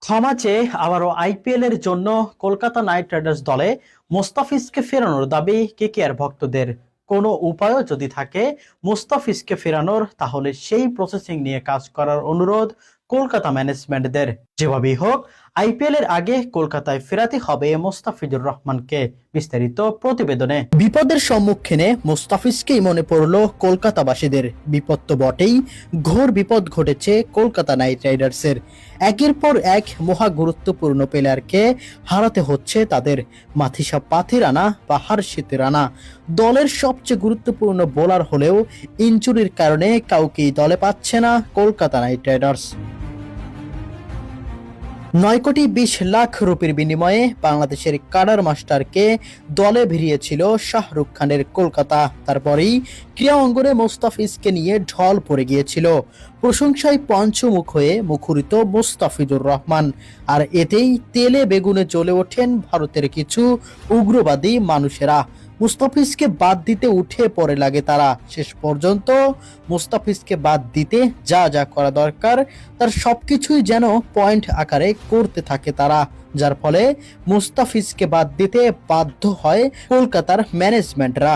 ক্ষমা চেয়ে আবারও আইপিএল এর জন্য কলকাতা নাইট রাইডার্স দলে মোস্তাফিজকে ফেরানোর দাবি কেকেআর ভক্তদের। কোনো উপায়ও যদি থাকে মোস্তাফিজকে ফেরানোর, তাহলে সেই প্রসেসিং নিয়ে কাজ করার অনুরোধ কলকাতা ম্যানেজমেন্টদের। যেভাবেই হোক আইপিএল এর আগে কলকাতায় ফেরাতে হবে মোস্তাফিজুর রহমানকে। বিস্তারিত প্রতিবেদনে। বিপদের সম্মুখীনে মোস্তাফিজকেই মনে পড়ল কলকাতাবাসীদের। বিপদ তো বটেই, ঘোর বিপদ ঘটেছে কলকাতা নাইট রাইডার্সের। একের পর এক মহা গুরুত্বপূর্ণ প্লেয়ারকে হারাতে হচ্ছে তাদের। মাথিসা পাথিরানা বা হার্ষিত রানা দলের সবচেয়ে গুরুত্বপূর্ণ বোলার হলেও ইনজুরির কারণে কাউকেই দলে পাচ্ছে না কলকাতা নাইট রাইডার্স। 9,20,00,000 রুপির বিনিময়ে বাংলাদেশের কাডার মাস্টারকে দলে ভিড়িয়েছিল শাহরুখ খানের কলকাতা। তারপরেই ক্রীড়া অঙ্গনে মোস্তাফিজকে নিয়ে ঢল পড়ে গিয়েছিল। প্রশংসায় পঞ্চমুখ হয়ে মুখরিত মোস্তাফিজুর রহমান, আর এতেই তেলে বেগুনে জ্বলে ওঠেন ভারতের কিছু উগ্রবাদী মানুষেরা। মুস্তাফিজকে বাদ দিতে উঠে পড়ে লাগে তারা। শেষ পর্যন্ত মুস্তাফিজকে বাদ দিতে যা যা করা দরকার তার সবকিছুই যেন পয়েন্ট আকারে করতে থাকে তারা, যার ফলে মুস্তাফিজকে বাদ দিতে বাধ্য হয় কলকাতার ম্যানেজমেন্টরা।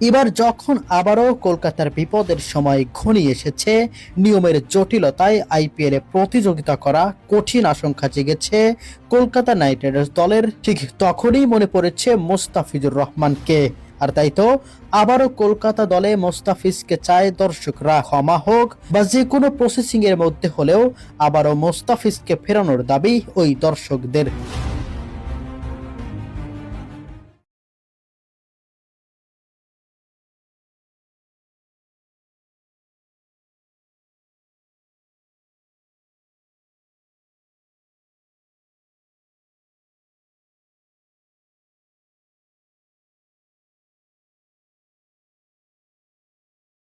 এবার যখন আবারও কলকাতার বিপদের সময় ঘনিয়ে এসেছে, নিয়মের জটিলতায় আইপিএলে প্রতিযোগিতা করা কঠিন আশঙ্কা জেগেছে কলকাতা নাইট রাইডার্স দলের, ঠিক তখনই মনে পড়েছে মোস্তাফিজুর রহমানকে। আর তাই তো আবারও কলকাতা দলে মোস্তাফিজকে চায় দর্শকরা। ক্ষমা হোক বা যে কোনো প্রসেসিং এর মধ্যে হলেও আবারও মোস্তাফিজকে ফেরানোর দাবি ওই দর্শকদের।